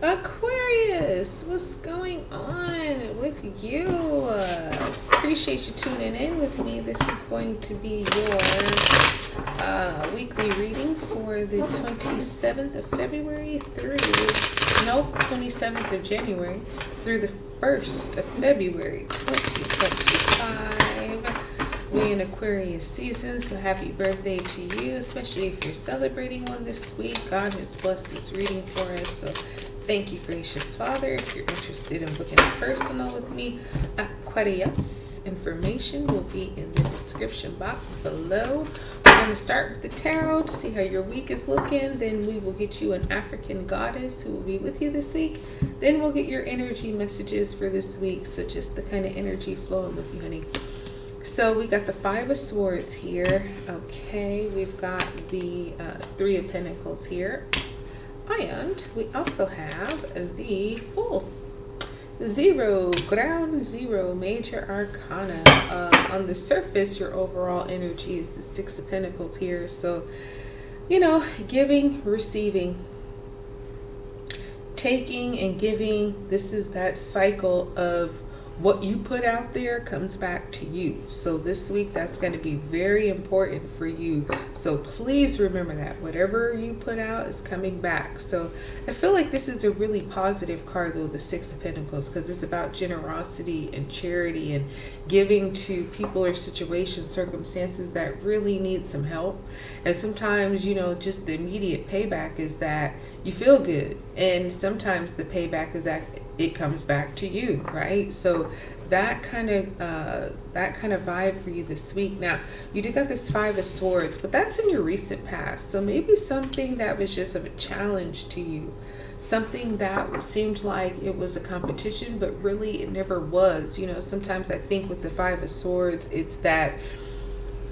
Aquarius, what's going on with you? Appreciate you tuning in with me. This is going to be your weekly reading for the 27th of February through, 27th of January through the 1st of February 2025. We in Aquarius season, so happy birthday to you, especially if you're celebrating one this week. God has blessed this reading for us, so thank you, gracious Father. If you're interested in booking a personal with me, Aquarius information will be in the description box below. We're going to start with the tarot to see how your week is looking. Then we will get you an African goddess who will be with you this week. Then we'll get your energy messages for this week, so just the kind of energy flowing with you, honey. So we got the Five of Swords here. Okay, we've got the Three of Pentacles here. And we also have the Fool. Zero, ground zero, major arcana. On the surface, your overall energy is the Six of Pentacles here. So, you know, giving, receiving, taking and giving. This is that cycle of what you put out there comes back to you. So this week, that's going to be very important for you. So please remember that whatever you put out is coming back. So I feel like this is a really positive card, though, the Six of Pentacles, because it's about generosity and charity and giving to people or situations, circumstances that really need some help. And sometimes, you know, just the immediate payback is that you feel good. And sometimes the payback is that it comes back to you, right? So that kind of vibe for you this week. Now, you did got this Five of Swords, but that's in your recent past. So maybe something that was just of a challenge to you, something that seemed like it was a competition, but really it never was. You know, sometimes I think with the Five of Swords, it's that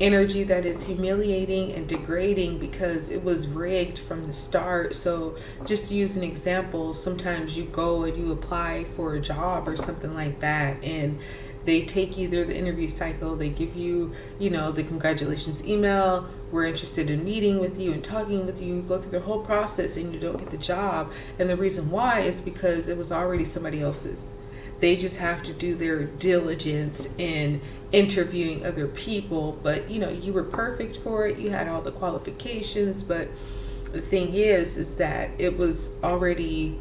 energy that is humiliating and degrading because it was rigged from the start. So just to use an example, sometimes you go and you apply for a job or something like that, and they take you through the interview cycle. They give you, you know, the congratulations email. We're interested in meeting with you and talking with you. You go through the whole process and you don't get the job. And the reason why is because it was already somebody else's. They just have to do their diligence in interviewing other people. But, you know, you were perfect for it. You had all the qualifications. But the thing is that it was already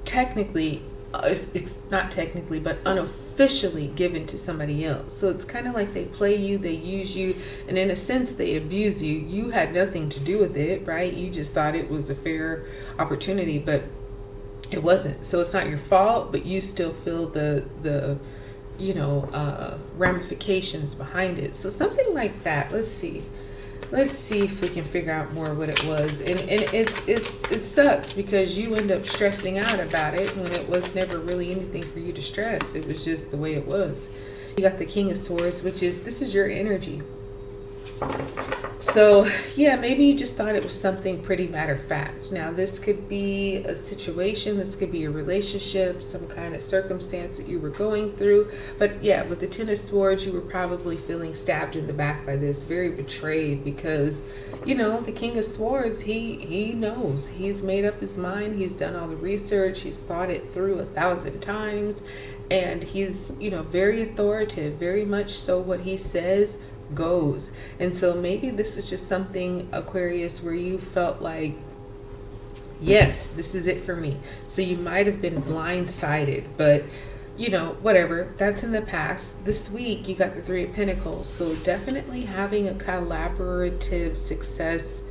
technically, it's not technically, but unofficially given to somebody else. So it's kind of like they play you, they use you, and in a sense, they abuse you. You had nothing to do with it, right? You just thought it was a fair opportunity, but it wasn't. So it's not your fault, but you still feel the you know, ramifications behind it. So something like that. Let's see if we can figure out more what it was. And it sucks because you end up stressing out about it when it was never really anything for you to stress. It was just the way it was. You got the King of Swords, which is, this is your energy. So yeah, maybe you just thought it was something pretty matter of fact. Now this could be a situation, this could be a relationship, some kind of circumstance that you were going through. But yeah, with the Ten of Swords, you were probably feeling stabbed in the back by this, very betrayed, because, you know, the King of Swords, he knows, he's made up his mind, he's done all the research, he's thought it through 1,000 times, and he's, you know, very authoritative, very much so what he says goes. And so maybe this is just something, Aquarius, where you felt like, yes, this is it for me. So you might have been blindsided, but you know, whatever, that's in the past. This week you got the Three of Pentacles, so definitely having a collaborative success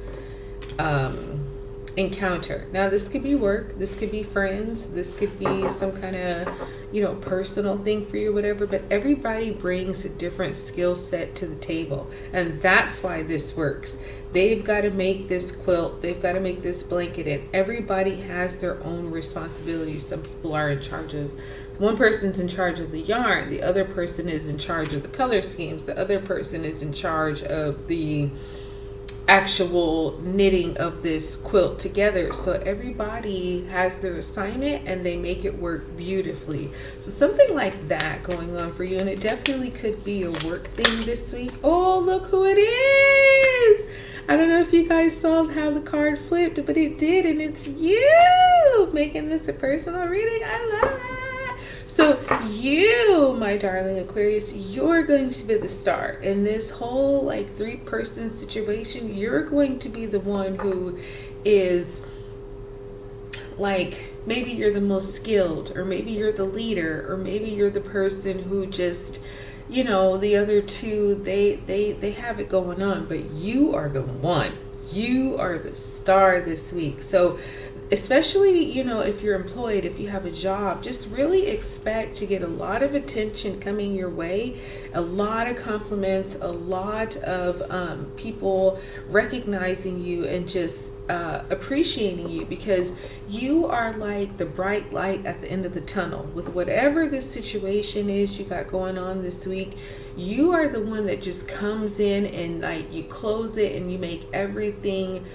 encounter. Now this could be work, this could be friends, this could be some kind of, you know, personal thing for you, whatever, but everybody brings a different skill set to the table, and that's why this works. They've got to make this quilt, they've got to make this blanket, and everybody has their own responsibilities. Some people are in charge of, one person's in charge of the yarn, the other person is in charge of the color schemes, the other person is in charge of the actual knitting of this quilt together. So everybody has their assignment and they make it work beautifully. So something like that going on for you, and it definitely could be a work thing this week. Oh, look who it is. I don't know if you guys saw how the card flipped, but it did, and it's you, making this a personal reading. I love it. So you, my darling Aquarius, you're going to be the star in this whole like 3-person situation. You're going to be the one who is like, maybe you're the most skilled, or maybe you're the leader, or maybe you're the person who just, you know, the other two, they have it going on, but you are the one. You are the star this week. So especially, you know, if you're employed, if you have a job, just really expect to get a lot of attention coming your way, a lot of compliments, a lot of people recognizing you and just appreciating you, because you are like the bright light at the end of the tunnel with whatever this situation is you got going on this week. You are the one that just comes in and like you close it and you make everything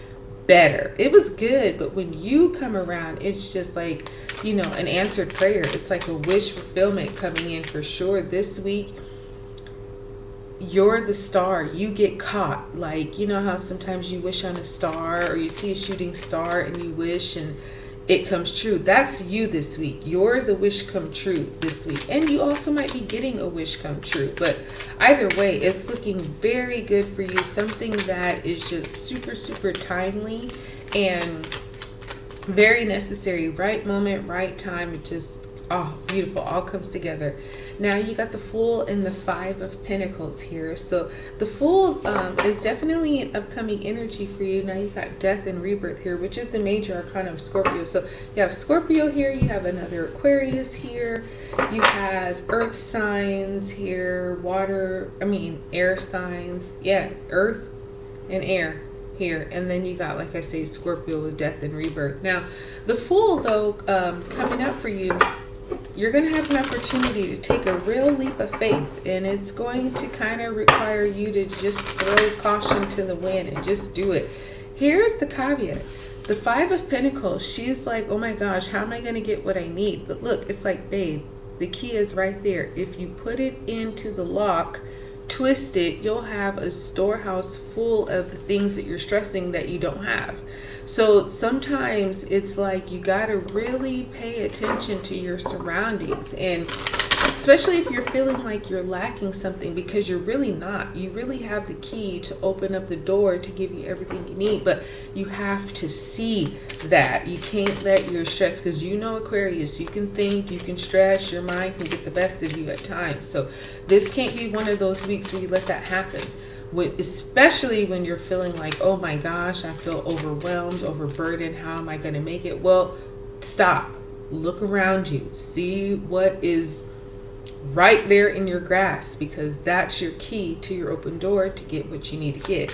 better. It was good, but when you come around, it's just like, you know, an answered prayer. It's like a wish fulfillment coming in for sure this week. You're the star. You get caught. Like, you know how sometimes you wish on a star, or you see a shooting star and you wish and it comes true. That's you this week. You're the wish come true this week. And you also might be getting a wish come true. But either way, it's looking very good for you. Something that is just super, super timely and very necessary. Right moment, right time. It just, oh, beautiful. All comes together. Now you got the Fool and the 5 of Pentacles here. So the Fool is definitely an upcoming energy for you. Now you got Death and Rebirth here, which is the major arcana of Scorpio. So you have Scorpio here, you have another Aquarius here, you have earth signs here, air signs. Yeah, earth and air here. And then you got, like I say, Scorpio with Death and Rebirth. Now the Fool, though, coming up for you, you're going to have an opportunity to take a real leap of faith, and it's going to kind of require you to just throw caution to the wind and just do it. Here's the caveat. The 5 of Pentacles, she's like, oh my gosh, how am I going to get what I need? But look, it's like, babe, the key is right there. If you put it into the lock, twist it, you'll have a storehouse full of the things that you're stressing that you don't have. So sometimes it's like you got to really pay attention to your surroundings, and especially if you're feeling like you're lacking something, because you're really not. You really have the key to open up the door to give you everything you need, but you have to see that. You can't let your stress, because you know, Aquarius, you can think, you can stress, your mind can get the best of you at times. So this can't be one of those weeks where you let that happen. Especially when you're feeling like, oh my gosh, I feel overwhelmed, overburdened, how am I going to make it? Well, stop, look around you, see what is right there in your grasp, because that's your key to your open door to get what you need to get.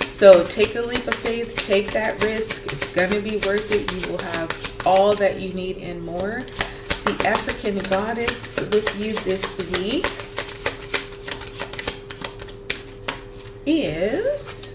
So take a leap of faith, take that risk. It's going to be worth it. You will have all that you need and more. The African goddess with you this week is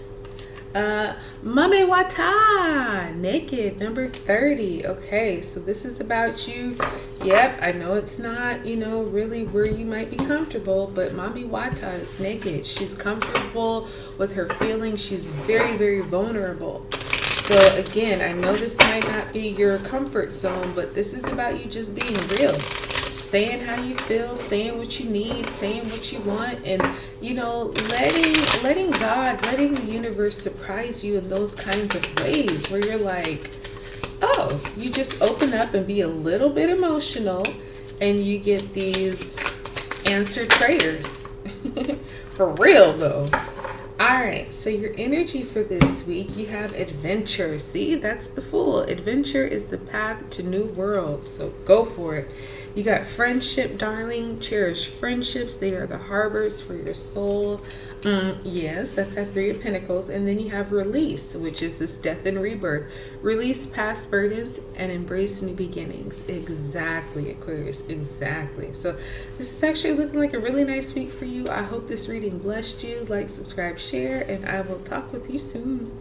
Mame Wata, naked, number 30. Okay, so this is about you. Yep, I know it's not, you know, really where you might be comfortable, but Mame Wata is naked. She's comfortable with her feelings. She's very, very vulnerable. So again, I know this might not be your comfort zone, but this is about you just being real. Saying how you feel, saying what you need, saying what you want, and, you know, letting God, letting the universe surprise you in those kinds of ways where you're like, oh, you just open up and be a little bit emotional and you get these answered prayers. For real though. All right, so your energy for this week, you have adventure. See, that's the Fool. Adventure is the path to new worlds, so go for it. You got friendship, darling. Cherish friendships. They are the harbors for your soul. Yes, that's that 3 of Pentacles. And then you have release, which is this Death and Rebirth. Release past burdens and embrace new beginnings. Exactly, Aquarius. Exactly. So this is actually looking like a really nice week for you. I hope this reading blessed you. Like, subscribe, share, and I will talk with you soon.